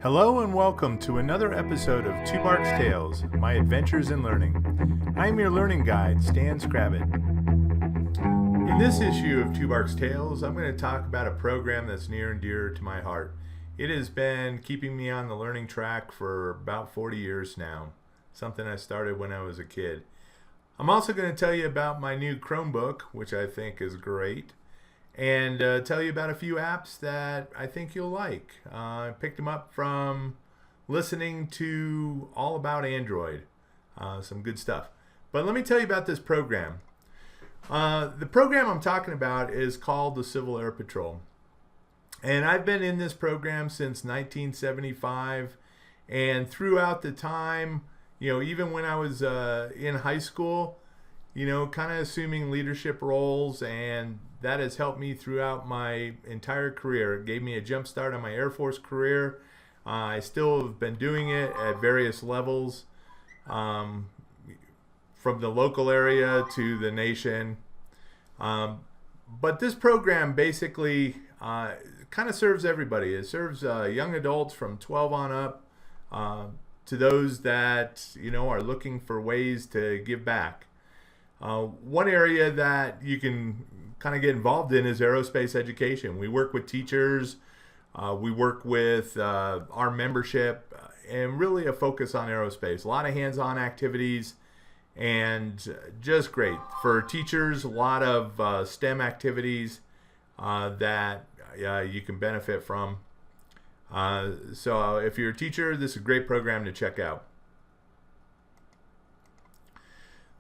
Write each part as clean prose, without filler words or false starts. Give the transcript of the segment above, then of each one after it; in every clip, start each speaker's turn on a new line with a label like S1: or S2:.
S1: Hello and welcome to another episode of Tubarks Tales, My Adventures in Learning. I'm your learning guide, Stan Scrabbit. In this issue of Tubarks Tales, I'm going to talk about a program that's near and dear to my heart. It has been keeping me on the learning track for about 40 years now, something I started when I was a kid. I'm also going to tell you about my new Chromebook, which I think is great, and tell you about a few apps that I think you'll like. I picked them up from listening to All About Android. Some good stuff. But let me tell you about this program. The program I'm talking about is called the Civil Air Patrol. And I've been in this program since 1975. And throughout the time, even when I was in high school, kind of assuming leadership roles, and that has helped me throughout my entire career. It gave me a jump start on my Air Force career. I still have been doing it at various levels, from the local area to the nation. But this program basically kind of serves everybody. It serves young adults from 12 on up to those that are looking for ways to give back. One area that you can kind of get involved in is aerospace education. We work with teachers, we work with our membership, and really a focus on aerospace. A lot of hands-on activities, and just great. For teachers, a lot of STEM activities that you can benefit from. So if you're a teacher, this is a great program to check out.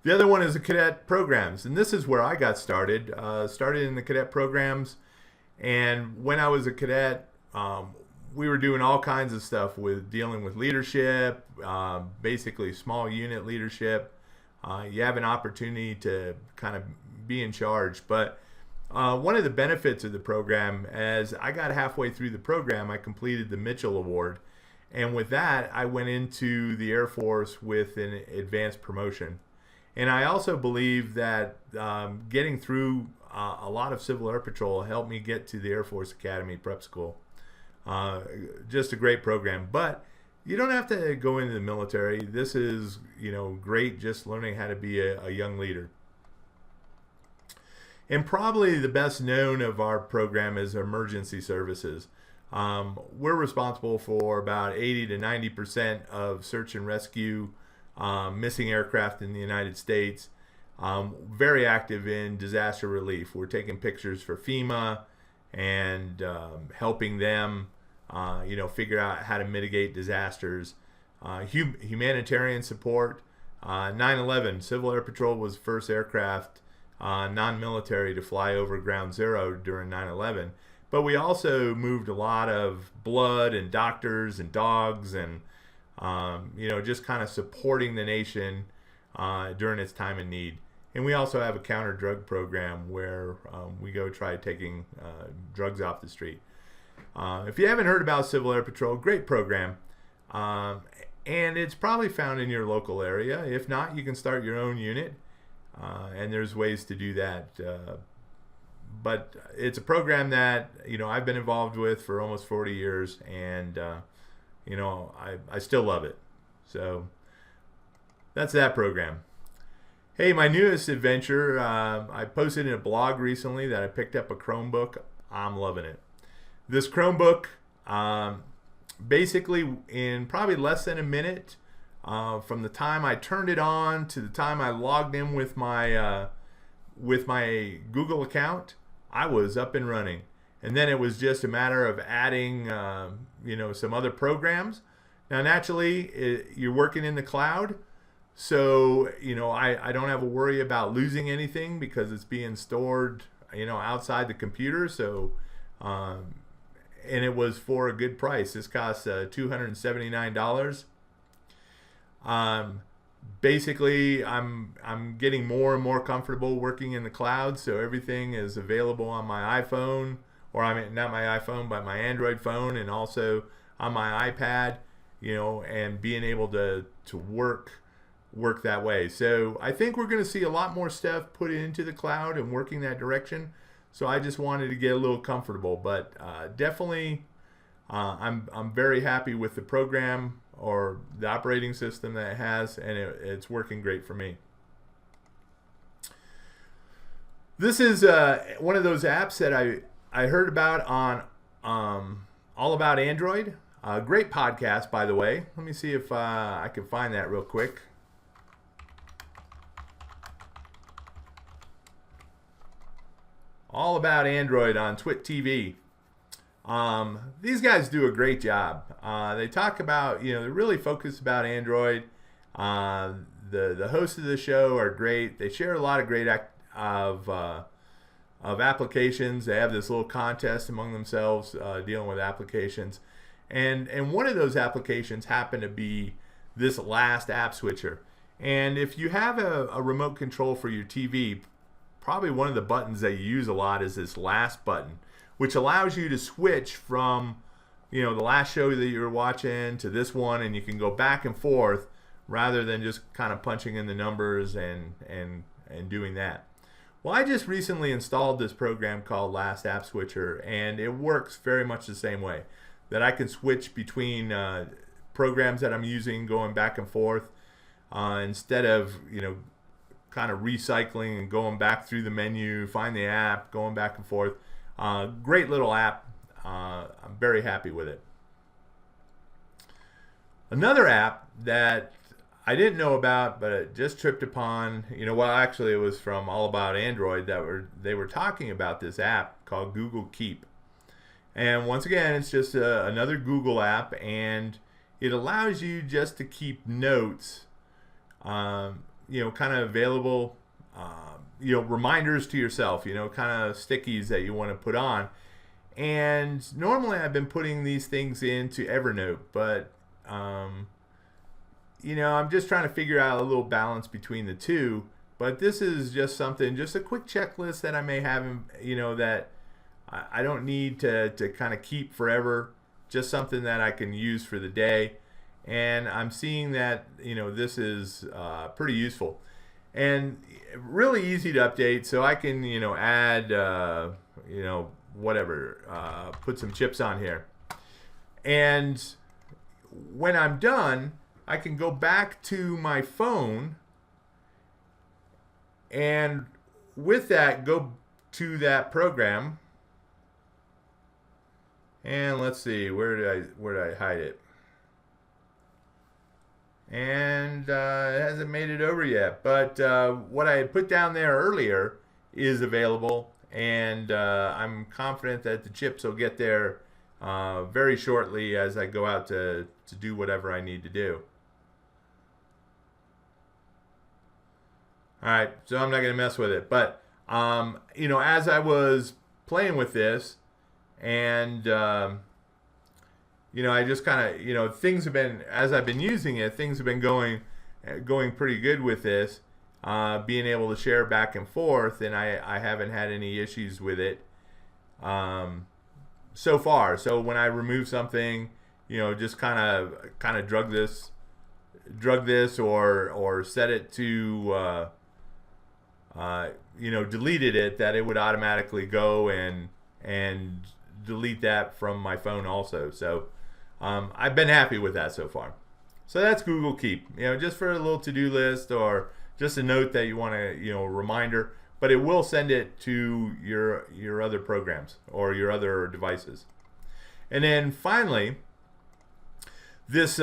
S1: The other one is the cadet programs, and this is where I got started. Started in the cadet programs, and when I was a cadet, we were doing all kinds of stuff with dealing with leadership, basically small unit leadership. You have an opportunity to kind of be in charge, but one of the benefits of the program, as I got halfway through the program, I completed the Mitchell Award, and with that, I went into the Air Force with an advanced promotion. And I also believe that getting through a lot of Civil Air Patrol helped me get to the Air Force Academy Prep School. Just a great program. But you don't have to go into the military. This is, great just learning how to be a young leader. And probably the best known of our program is emergency services. We're responsible for about 80 to 90% of search and rescue missing aircraft in the United States. Very active in disaster relief. We're taking pictures for FEMA and helping them figure out how to mitigate disasters. Humanitarian support. 9/11, Civil Air Patrol was the first aircraft non-military to fly over Ground Zero during 9/11. But we also moved a lot of blood and doctors and dogs and just kind of supporting the nation during its time of need. And we also have a counter-drug program where we go try taking drugs off the street. If you haven't heard about Civil Air Patrol, great program. And it's probably found in your local area. If not, you can start your own unit. And there's ways to do that. But it's a program that, I've been involved with for almost 40 years. And I still love it. So that's that program. Hey, my newest adventure, I posted in a blog recently that I picked up a Chromebook. I'm loving it. This Chromebook, basically in probably less than a minute, from the time I turned it on to the time I logged in with my Google account, I was up and running. And then it was just a matter of adding, some other programs. Now, naturally, you're working in the cloud, so I don't have a worry about losing anything because it's being stored, outside the computer. So, and it was for a good price. This costs $279. Basically, I'm getting more and more comfortable working in the cloud, so everything is available on my iPhone. Or not my iPhone, but my Android phone, and also on my iPad, and being able to work that way. So I think we're going to see a lot more stuff put into the cloud and working that direction. So I just wanted to get a little comfortable, but definitely I'm very happy with the program or the operating system that it has, and it's working great for me. This is one of those apps that I heard about on All About Android. Great podcast, by the way. Let me see if I can find that real quick. All About Android on Twit TV. These guys do a great job. They talk about, they really focus about Android. The hosts of the show are great. They share a lot of great of applications. They have this little contest among themselves dealing with applications, and one of those applications happened to be this last app switcher. And if you have a remote control for your TV, probably one of the buttons that you use a lot is this last button, which allows you to switch from the last show that you were watching to this one, and you can go back and forth rather than just kind of punching in the numbers and doing that. Well, I just recently installed this program called Last App Switcher, and it works very much the same way. That I can switch between programs that I'm using, going back and forth, instead of kind of recycling and going back through the menu, find the app, going back and forth. Great little app. I'm very happy with it. Another app that I didn't know about, but it just tripped upon, actually it was from All About Android they were talking about this app called Google Keep. And once again, it's just another Google app, and it allows you just to keep notes, kind of available, reminders to yourself, kind of stickies that you want to put on. And normally I've been putting these things into Evernote, but I'm just trying to figure out a little balance between the two. But this is just a quick checklist that I may have, that I don't need to kind of keep forever. Just something that I can use for the day. And I'm seeing that, this is pretty useful. And really easy to update, so I can, add, whatever, put some chips on here. And when I'm done, I can go back to my phone, and with that, go to that program. And let's see, where did I hide it? And it hasn't made it over yet. But what I had put down there earlier is available, and I'm confident that the chips will get there very shortly as I go out to do whatever I need to do. All right, so I'm not going to mess with it. But, as I was playing with this, and, I just kind of, things have been, as I've been using it, things have been going pretty good with this, being able to share back and forth, and I haven't had any issues with it so far. So when I remove something, just kind of drug this or set it to, deleted it, that it would automatically go and delete that from my phone also. So I've been happy with that so far. So that's Google Keep, just for a little to-do list, or just a note that you want to, a reminder, but it will send it to your other programs or your other devices. And then finally, this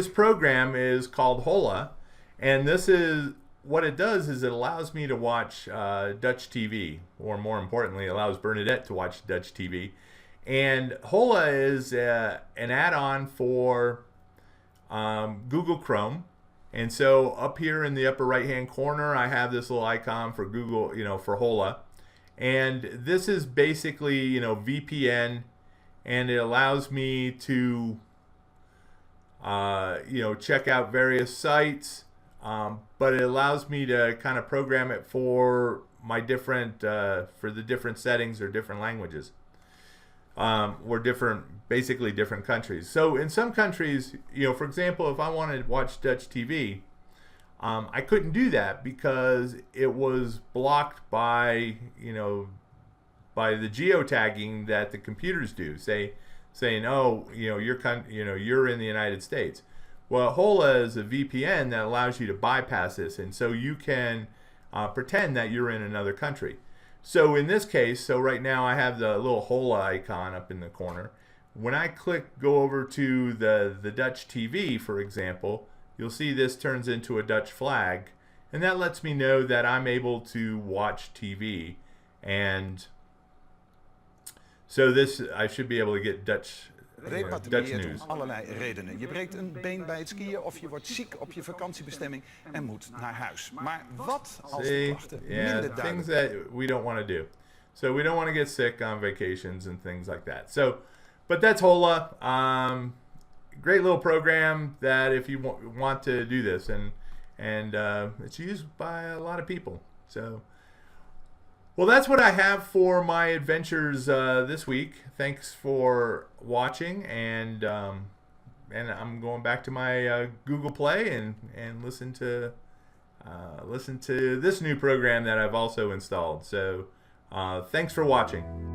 S1: program is called Hola, and this is what it does is it allows me to watch Dutch TV, or more importantly, allows Bernadette to watch Dutch TV. And Hola is an add-on for Google Chrome. And so up here in the upper right-hand corner, I have this little icon for Google, for Hola. And this is basically, VPN, and it allows me to, check out various sites. But it allows me to kind of program it for my different, for the different settings or different languages, or basically different countries. So in some countries, for example, if I wanted to watch Dutch TV, I couldn't do that because it was blocked by, by the geotagging that the computers do. Say saying, oh, you're in the United States. Well, HOLA is a VPN that allows you to bypass this, and so you can pretend that you're in another country. So in this case, so right now I have the little HOLA icon up in the corner. When I go over to the Dutch TV, for example, you'll see this turns into a Dutch flag, and that lets me know that I'm able to watch TV. And so I should be able to get Dutch news.
S2: Om allerlei redenen. Je breekt een been bij het skiën of je wordt ziek op je vakantiebestemming en moet naar huis. Maar wat als de klachten minder duidelijk
S1: things that we don't want to do. So we don't want to get sick on vacations and things like that. So, but that's HOLA. Great little program that if you want to do this, and it's used by a lot of people. So. Well, that's what I have for my adventures this week. Thanks for watching, and I'm going back to my Google Play and listen to this new program that I've also installed. So, thanks for watching.